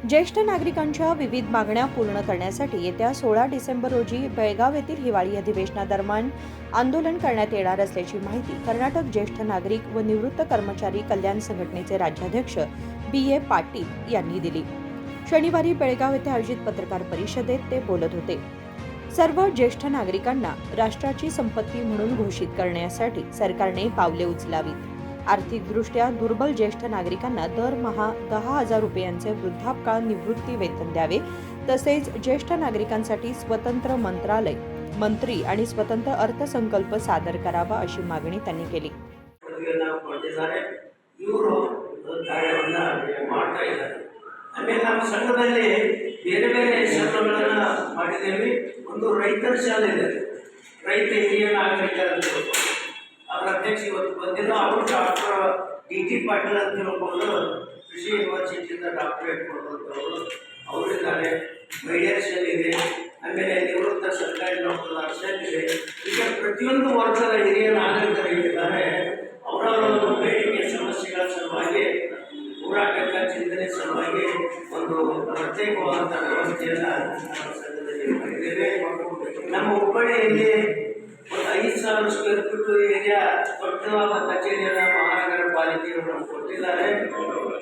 ज्येष्ठ नागरिकांच्या विविध मागण्या पूर्ण करण्यासाठी येत्या 16 डिसेंबर रोजी बेळगाव येथील हिवाळी अधिवेशनादरम्यान आंदोलन करण्यात येणार असल्याची माहिती कर्नाटक ज्येष्ठ नागरिक व निवृत्त कर्मचारी कल्याण संघटनेचे राज्याध्यक्ष बी.ए. पाटील यांनी दिली। शनिवारी बेळगाव येथे आयोजित पत्रकार परिषदेत ते बोलत होते। सर्व ज्येष्ठ नागरिकांना राष्ट्राची संपत्ती म्हणून घोषित करण्यासाठी सरकारने पावले उचलावीत। आर्थिकदृष्ट्या दुर्बल ज्येष्ठ नागरिकांना दरमहा 10,000 रुपयांचे वृद्धापकाळ निवृत्ती वेतन द्यावे, तसेच ज्येष्ठ नागरिकांसाठी स्वतंत्र मंत्रालय, मंत्री आणि स्वतंत्र अर्थसंकल्प सादर करावा अशी मागणी त्यांनी केली। ನಮ್ಮ ಸಂಘದಲ್ಲಿ ಬೇರೆ ಬೇರೆ ಶಾಲೆಗಳನ್ನು ಮಾಡಿದ್ದೇವೆ। ಒಂದು ರೈತರ ಶಾಲೆ ಇದೆ, ರೈತ ಹಿರಿಯ ನಾಗರಿಕರ ಅವರ ಅಧ್ಯಕ್ಷ ಇವತ್ತು ಬಂದಿಲ್ಲ। ಅವರು ಡಾಕ್ಟರ್ ಡಿ.ಟಿ. ಪಾಟೀಲ್ ಅಂತ ತಿಳ್ಕೊಂಡು ಕೃಷಿ ಯೂನಿವರ್ಸಿಟಿಯಿಂದ ಡಾಕ್ಟರೇಟ್ ಕೊಡುವಂಥವರು ಅವರಿದ್ದಾರೆ। ಮಹಿಳೆಯರ ಶಾಲೆ ಇದೆ, ಆಮೇಲೆ ನಿವೃತ್ತ ಸರ್ಕಾರಿ ನೌಕರರ ಶಾಲೆ ಇದೆ। ಈಗ ಪ್ರತಿಯೊಂದು ವರ್ಗದ ಹಿರಿಯ ನಾಗರಿಕರಿದ್ದಾರೆ। ಅವರವರ ಒಂದು ಬೇಡಿಕೆ ಸಮಸ್ಯೆಗಳ ಸಲುವಾಗಿ ಹೋರಾಟಕ್ಕೆ ಚಿಂತನೆ ಸಲುವಾಗಿ ಒಂದು ಪ್ರತ್ಯೇಕವಾದಂಥ ವ್ಯವಸ್ಥೆಯನ್ನು ನಮ್ಮ ಸಂಘದಲ್ಲಿ ಮಾಡಿದ್ದೇವೆ। ನಮ್ಮ ಹುಬ್ಬಳ್ಳಿಯಲ್ಲಿ ಒಂದು 5,000 ಸ್ಕ್ವೇರ್ ಫೀಟ್ ಏರಿಯಾ ದೊಡ್ಡದಾದ ಕಚೇರಿಯನ್ನು ಮಹಾನಗರ ಪಾಲಿಕೆಯವರು ನಮ್ಗೆ ಕೊಟ್ಟಿದ್ದಾರೆ।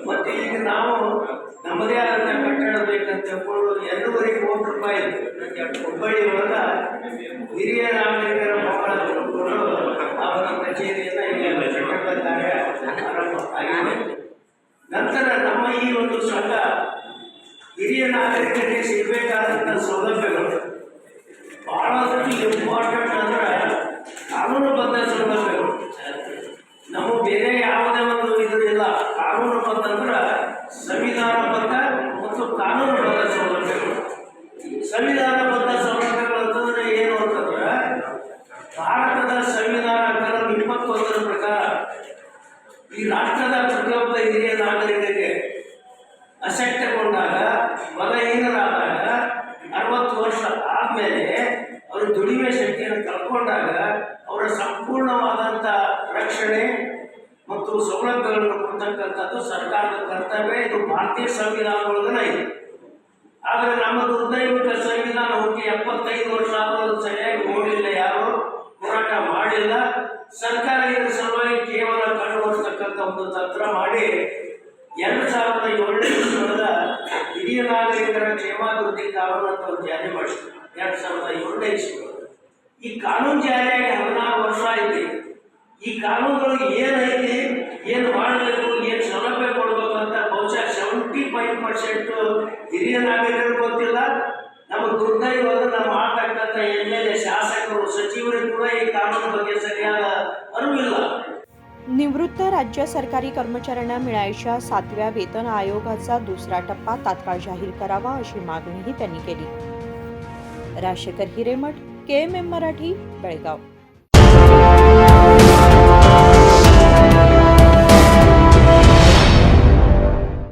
ಮತ್ತು ಈಗ ನಾವು ನಮ್ಮದೇ ಆದಂಥ ಕಟ್ಟಡ ಬೇಕಂತ ತಿಳ್ಕೊಂಡು 2.5 ಕೋಟಿ ರೂಪಾಯಿ ಹುಬ್ಬಳ್ಳಿ ಒಳಗ ಹಿರಿಯ ನಾಗರಿಕರ ಮಕ್ಕಳ ತಿಳ್ಕೊಂಡು ಆ ಒಂದು ಕಚೇರಿಯನ್ನು ಈಗ ಕಟ್ಟಡ ಕಾರ್ಯ ಆರಂಭ ಆಗಿದೆ। ನಂತರ ನಮ್ಮ ಈ ಒಂದು ಸಂಘ ಹಿರಿಯ ನಾಗರಿಕರಿಗೆ ಸಿಗಬೇಕಾದಂಥ ಸೌಲಭ್ಯಗಳು ಬಹಳಷ್ಟು ಇಂಪಾರ್ಟೆಂಟ್ ಅಂದ್ರೆ ಕಾನೂನುಬದ್ಧ ಸೌಲಭ್ಯಗಳು। ನಮ್ಮ ಬೇರೆ ಯಾವುದೇ ಒಂದು ಇದರಿಲ್ಲ, ಕಾನೂನುಬದ್ಧ ಅಂದ್ರೆ ಸಂವಿಧಾನಬದ್ಧ ಮತ್ತು ಕಾನೂನುಬದ್ಧ ಸೌಲಭ್ಯಗಳು। ಸಂವಿಧಾನಬದ್ಧ ಸೌಲಭ್ಯಗಳು ಅಂತಂದ್ರೆ ಏನು ಅಂತಂದ್ರೆ ಭಾರತದ ಸಂವಿಧಾನ ಕಲಂ 21ರ ಪ್ರಕಾರ ಈ ರಾಷ್ಟ್ರದ ಪ್ರತಿಯೊಬ್ಬ ಹಿರಿಯ ನಾಗರಿಕರಿಗೆ ಅಶಕ್ತಗೊಂಡಾಗ, ಬಲಹೀನರಾದಾಗ, 60 ವರ್ಷ ಆದಮೇಲೆ ಅವರು ದುಡಿಮೆ ಶಕ್ತಿಯನ್ನು ಕಳ್ಕೊಂಡಾಗ ಅವರ ಸಂಪೂರ್ಣವಾದಂಥ ರಕ್ಷಣೆ ಮತ್ತು ಸೌಲಭ್ಯಗಳನ್ನು ಕೊಡ್ತಕ್ಕಂಥದ್ದು ಸರ್ಕಾರದ ಕರ್ತವ್ಯ। ಇದು ಭಾರತೀಯ ಸಂವಿಧಾನದೊಳಗನೆ ಇದೆ। ಆದರೆ ನಮ್ಮ ದುರ್ದೈವಿಕ ಸಂವಿಧಾನ ಹುಟ್ಟಿ 75 ವರ್ಷ ಆದರೂ ಸರಿಯಾಗಿ ನೋಡಿಲ್ಲ, ಯಾರು ಹೋರಾಟ ಮಾಡಿಲ್ಲ। ಸರ್ಕಾರ ಇದರ ಸಲುವಾಗಿ ಕೇವಲ ಕಂಡುಬರ್ತಕ್ಕಂಥ ಒಂದು ತಂತ್ರ ಮಾಡಿ 2007 ಹಿರಿಯ ನಾಗರಿಕರ ಕ್ಷೇಮಾಭಿವೃದ್ಧಿ ಕಾನೂನು ಅಂತ ಒಂದು ಜಾರಿ ಮಾಡಿದ್ರು 2007 ಈ ಕಾನೂನು ಜಾರಿಯಾಗಿ 16 ವರ್ಷ ಐತಿ। ಈ ಕಾನೂನುಗಳಿಗೆ ಏನೈತಿ, ಏನು ಮಾಡಬೇಕು, ಏನು ಸೌಲಭ್ಯ ಕೊಡಬೇಕು ಅಂತ ಬಹುಶಃ 75% ಹಿರಿಯ ನಾಗರಿಕರು ಗೊತ್ತಿಲ್ಲ। ನಮ್ಮ ದುರ್ದೈವದ ನಮ್ಮ ಆಟಕ್ಕಂಥ ಎಲ್ಲೆಲ್ಲಿ ಶಾಸಕರು, ಸಚಿವರಿಗೆ ಕೂಡ ಈ ಕಾನೂನು ಬಗ್ಗೆ ಸರಿಯಾದ ಅರಿವಿಲ್ಲ। निवृत्त राज्य सरकारी कर्मचाऱ्यांना मिळायच्या 7व्या वेतन आयोगाचा दुसरा टप्पा तात्काळ जाहीर करावा अशी मागणीही त्यांनी केली। राजशेखर हिरेमठ, KMM मराठी, बेळगाव।